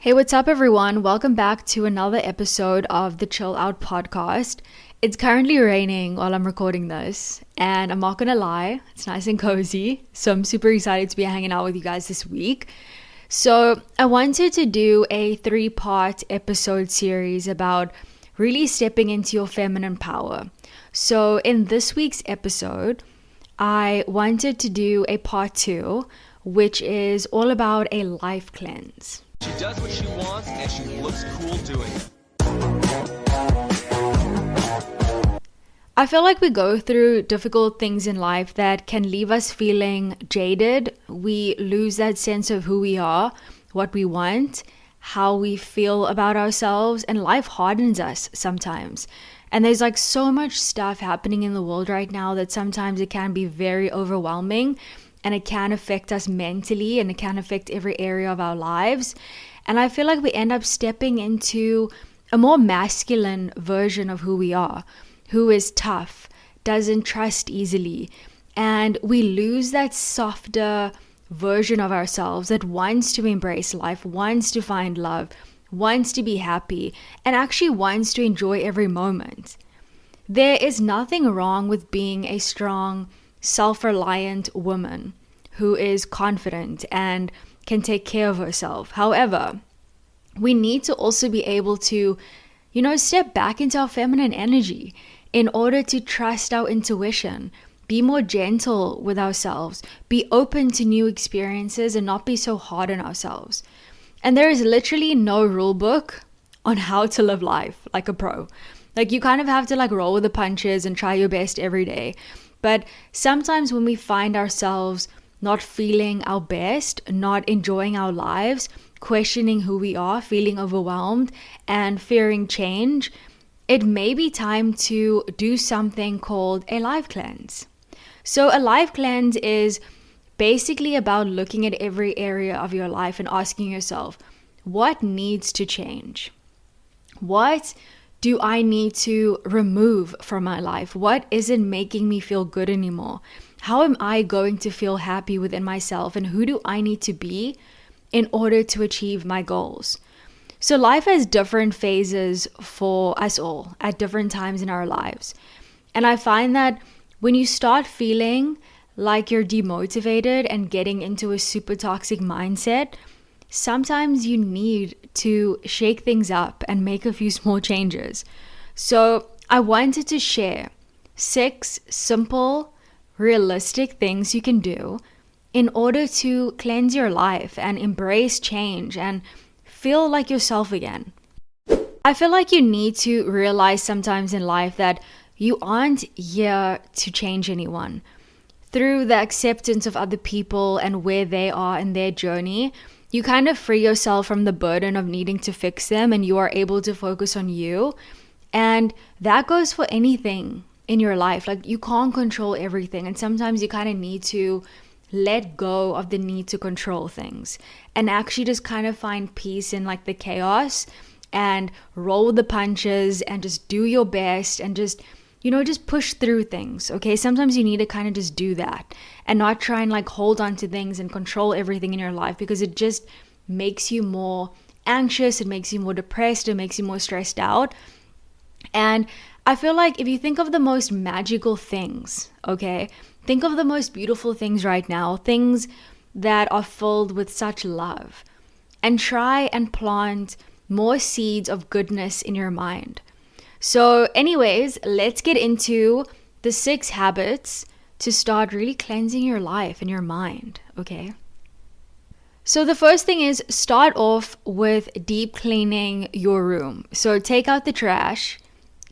Hey, what's up, everyone? Welcome back to another episode of the Chill Out podcast. It's currently raining while I'm recording this, and I'm not gonna lie, it's nice and cozy. So I'm super excited to be hanging out with you guys this week. So I wanted to do a 3-part episode series about really stepping into your feminine power. So in this week's episode, I wanted to do a part 2, which is all about a life cleanse. She does what she wants and she looks cool doing it. I feel like we go through difficult things in life that can leave us feeling jaded. We lose that sense of who we are, what we want, how we feel about ourselves, and life hardens us sometimes. And there's like so much stuff happening in the world right now that sometimes it can be very overwhelming. And it can affect us mentally, and it can affect every area of our lives. And I feel like we end up stepping into a more masculine version of who we are, who is tough, doesn't trust easily. And we lose that softer version of ourselves that wants to embrace life, wants to find love, wants to be happy, and actually wants to enjoy every moment. There is nothing wrong with being a strong, self-reliant woman who is confident and can take care of herself. However, we need to also be able to, step back into our feminine energy in order to trust our intuition, be more gentle with ourselves, be open to new experiences, and not be so hard on ourselves. And there is literally no rule book on how to live life like a pro. Like, you kind of have to roll with the punches and try your best every day. But sometimes when we find ourselves not feeling our best, not enjoying our lives, questioning who we are, feeling overwhelmed, and fearing change, it may be time to do something called a life cleanse. So a life cleanse is basically about looking at every area of your life and asking yourself, what needs to change? What do I need to remove from my life? What isn't making me feel good anymore? How am I going to feel happy within myself? And who do I need to be in order to achieve my goals? So life has different phases for us all at different times in our lives. And I find that when you start feeling like you're demotivated and getting into a super toxic mindset, sometimes you need to shake things up and make a few small changes. So I wanted to share 6 simple, realistic things you can do in order to cleanse your life and embrace change and feel like yourself again. I feel like you need to realize sometimes in life that you aren't here to change anyone. Through the acceptance of other people and where they are in their journey, you kind of free yourself from the burden of needing to fix them, and you are able to focus on you. And that goes for anything in your life. Like, you can't control everything, and sometimes you kind of need to let go of the need to control things and actually just kind of find peace in the chaos and roll with the punches and just do your best and just push through things, okay? Sometimes you need to kind of just do that and not try and hold on to things and control everything in your life, because it just makes you more anxious, it makes you more depressed, it makes you more stressed out. And I feel like if you think of the most magical things, okay? Think of the most beautiful things right now, things that are filled with such love, and try and plant more seeds of goodness in your mind. So anyways, let's get into the 6 habits to start really cleansing your life and your mind, okay? So the first thing is, start off with deep cleaning your room. So take out the trash,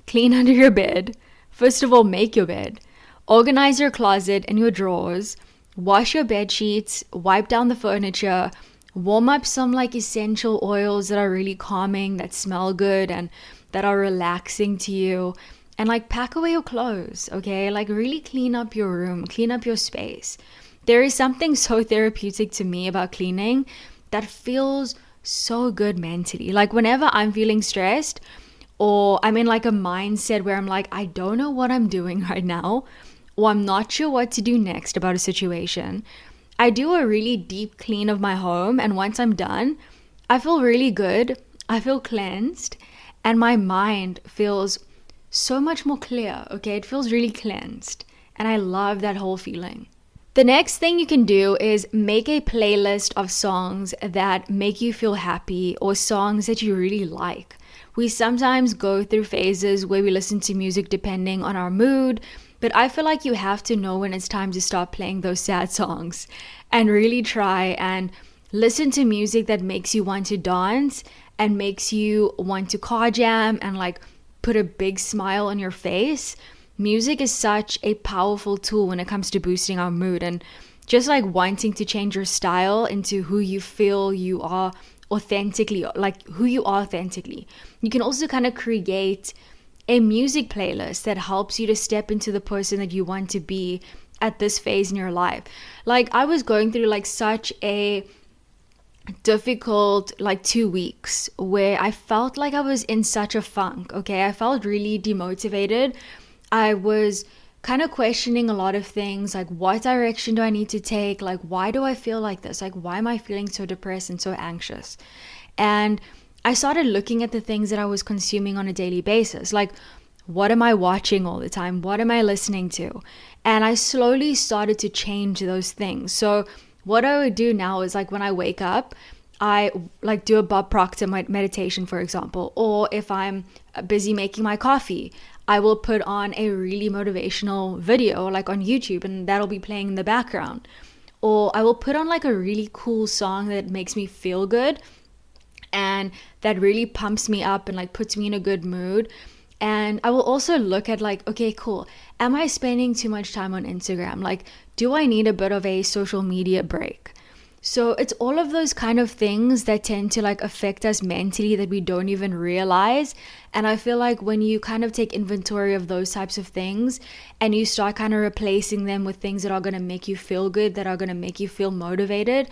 clean under your bed. First of all, make your bed. Organize your closet and your drawers. Wash your bed sheets, wipe down the furniture, warm up some essential oils that are really calming, that smell good, and that are relaxing to you, and pack away your clothes, okay? Really clean up your room, clean up your space. There is something so therapeutic to me about cleaning that feels so good mentally. Whenever I'm feeling stressed or I'm in a mindset where I'm I don't know what I'm doing right now, or I'm not sure what to do next about a situation, I do a really deep clean of my home, and once I'm done, I feel really good. I feel cleansed, and my mind feels so much more clear. Okay, it feels really cleansed, and I love that whole feeling. The next thing you can do is make a playlist of songs that make you feel happy or songs that you really like. We sometimes go through phases where we listen to music depending on our mood, but I feel like you have to know when it's time to stop playing those sad songs and really try and listen to music that makes you want to dance and makes you want to car jam and like put a big smile on your face. Music is such a powerful tool when it comes to boosting our mood and just like wanting to change your style into who you feel you are authentically, like who you are authentically. You can also kind of create a music playlist that helps you to step into the person that you want to be at this phase in your life. Like I was going through like such a difficult like 2 weeks where I felt like I was in such a funk. Okay, I felt really demotivated. I was kind of questioning a lot of things, like what direction do I need to take? Like why do I feel like this? Like why am I feeling so depressed and so anxious? And I started looking at the things that I was consuming on a daily basis. Like what am I watching all the time? What am I listening to? And I slowly started to change those things. So what I would do now is like when I wake up, I like do a Bob Proctor meditation, for example, or if I'm busy making my coffee, I will put on a really motivational video like on YouTube and that'll be playing in the background. Or I will put on like a really cool song that makes me feel good and that really pumps me up and like puts me in a good mood. And I will also look at like, okay, cool. Am I spending too much time on Instagram? Like, do I need a bit of a social media break? So it's all of those kind of things that tend to like affect us mentally that we don't even realize. And I feel like when you kind of take inventory of those types of things and you start kind of replacing them with things that are going to make you feel good, that are going to make you feel motivated,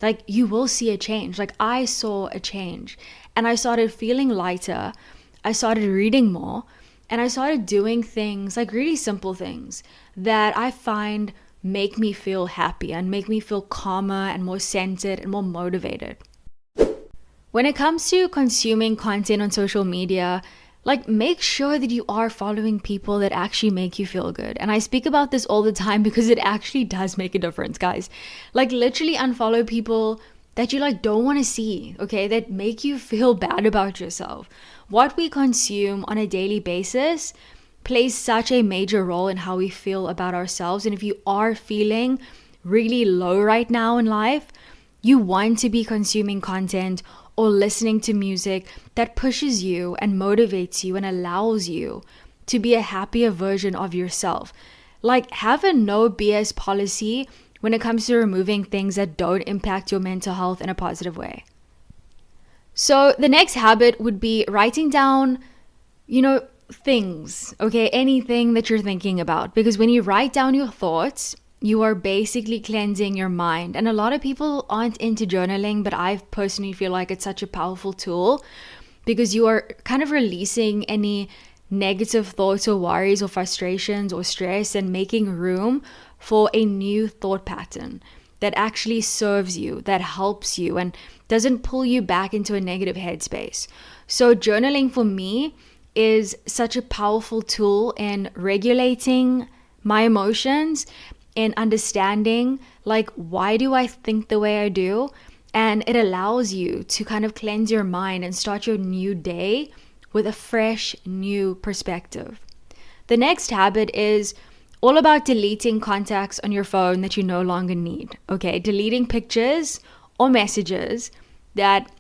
like you will see a change. Like I saw a change and I started feeling lighter. I started reading more and I started doing things like really simple things that I find make me feel happy and make me feel calmer and more centered and more motivated. When it comes to consuming content on social media, like make sure that you are following people that actually make you feel good. And I speak about this all the time because it actually does make a difference, guys. Like literally unfollow people that you like don't want to see, okay, that make you feel bad about yourself. What we consume on a daily basis plays such a major role in how we feel about ourselves. And if you are feeling really low right now in life, you want to be consuming content or listening to music that pushes you and motivates you and allows you to be a happier version of yourself. Like have a no BS policy when it comes to removing things that don't impact your mental health in a positive way. So the next habit would be writing down, things, okay, anything that you're thinking about. Because when you write down your thoughts, you are basically cleansing your mind. And a lot of people aren't into journaling, but I personally feel like it's such a powerful tool because you are kind of releasing any negative thoughts or worries or frustrations or stress and making room for a new thought pattern that actually serves you, that helps you and doesn't pull you back into a negative headspace. So journaling for me is such a powerful tool in regulating my emotions and understanding like why do I think the way I do, and it allows you to kind of cleanse your mind and start your new day with a fresh new perspective. The next habit is all about deleting contacts on your phone that you no longer need. Okay, deleting pictures or messages that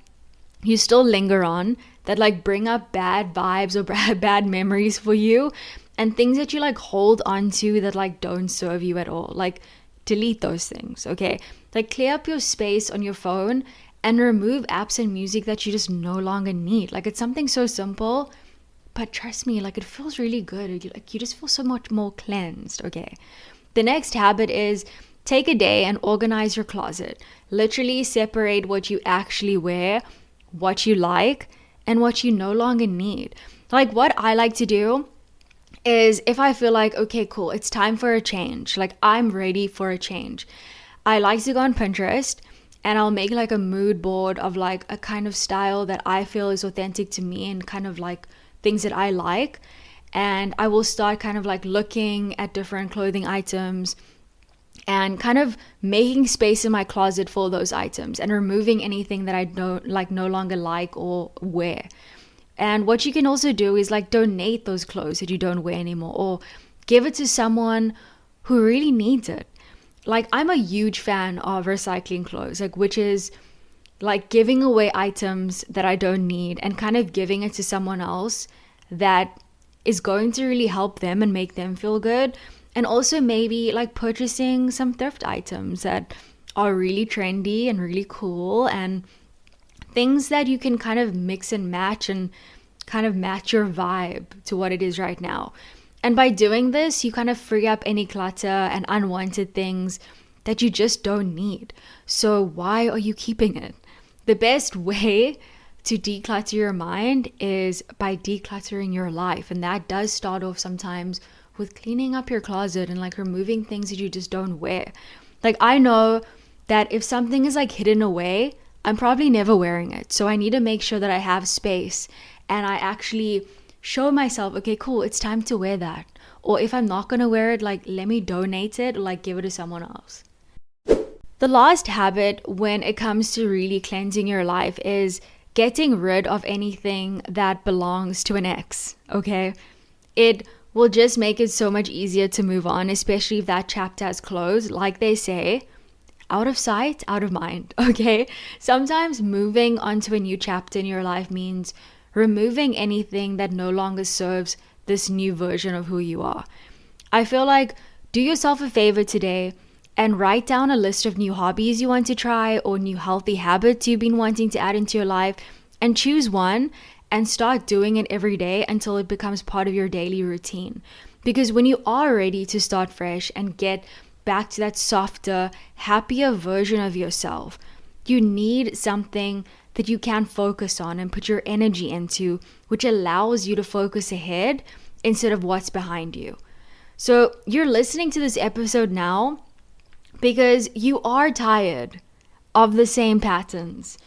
you still linger on, that like bring up bad vibes or bad memories for you, and things that you like hold on to that like don't serve you at all. Like delete those things, okay? Like clear up your space on your phone and remove apps and music that you just no longer need. Like it's something so simple, but trust me, like it feels really good. You just feel so much more cleansed, okay? The next habit is take a day and organize your closet. Literally separate what you actually wear, what you like, and what you no longer need. Like what I like to do is if I feel like, okay, cool, it's time for a change. Like I'm ready for a change. I like to go on Pinterest and I'll make like a mood board of like a kind of style that I feel is authentic to me and kind of like things that I like. And I will start kind of like looking at different clothing items and kind of making space in my closet for those items and removing anything that I don't like, no longer like or wear. And what you can also do is like donate those clothes that you don't wear anymore, or give it to someone who really needs it. Like, I'm a huge fan of recycling clothes, like, which is like giving away items that I don't need and kind of giving it to someone else that is going to really help them and make them feel good. And also maybe like purchasing some thrift items that are really trendy and really cool, and things that you can kind of mix and match and kind of match your vibe to what it is right now. And by doing this, you kind of free up any clutter and unwanted things that you just don't need. So why are you keeping it? The best way to declutter your mind is by decluttering your life. And that does start off sometimes with cleaning up your closet and like removing things that you just don't wear. Like, I know that if something is like hidden away, I'm probably never wearing it. So I need to make sure that I have space and I actually show myself, okay, cool, it's time to wear that. Or if I'm not going to wear it, like, let me donate it or like give it to someone else. The last habit when it comes to really cleansing your life is getting rid of anything that belongs to an ex, okay? It will just make it so much easier to move on, especially if that chapter has closed. Like they say, out of sight, out of mind, okay? Sometimes moving on to a new chapter in your life means removing anything that no longer serves this new version of who you are. I feel like do yourself a favor today and write down a list of new hobbies you want to try or new healthy habits you've been wanting to add into your life, and choose one and start doing it every day until it becomes part of your daily routine. Because when you are ready to start fresh and get back to that softer, happier version of yourself, you need something that you can focus on and put your energy into, which allows you to focus ahead instead of what's behind you. So you're listening to this episode now because you are tired of the same patterns.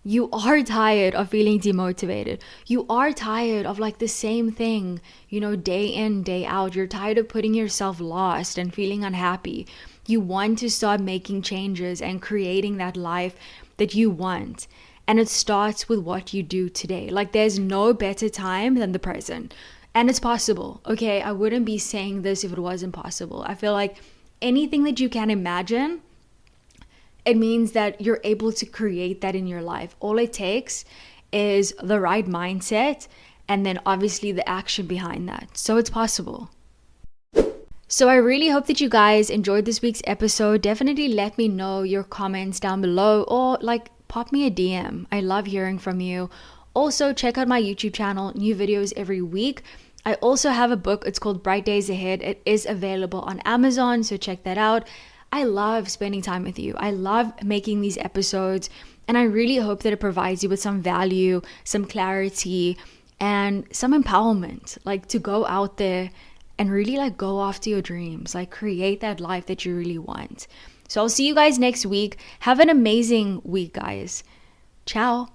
You are tired of feeling demotivated. You are tired of like the same thing, day in, day out. You're tired of putting yourself lost and feeling unhappy. You want to start making changes and creating that life that you want. And it starts with what you do today. Like, there's no better time than the present. And it's possible, okay? I wouldn't be saying this if it wasn't possible. I feel like anything that you can imagine, it means that you're able to create that in your life. All it takes is the right mindset and then obviously the action behind that. So it's possible. So I really hope that you guys enjoyed this week's episode. Definitely let me know your comments down below, or like pop me a DM. I love hearing from you. Also, check out my YouTube channel, new videos every week. I also have a book. It's called Bright Days Ahead. It is available on Amazon, so check that out. I love spending time with you. I love making these episodes, and I really hope that it provides you with some value, some clarity, and some empowerment, like to go out there and really like go after your dreams, like create that life that you really want. So I'll see you guys next week. Have an amazing week, guys. Ciao.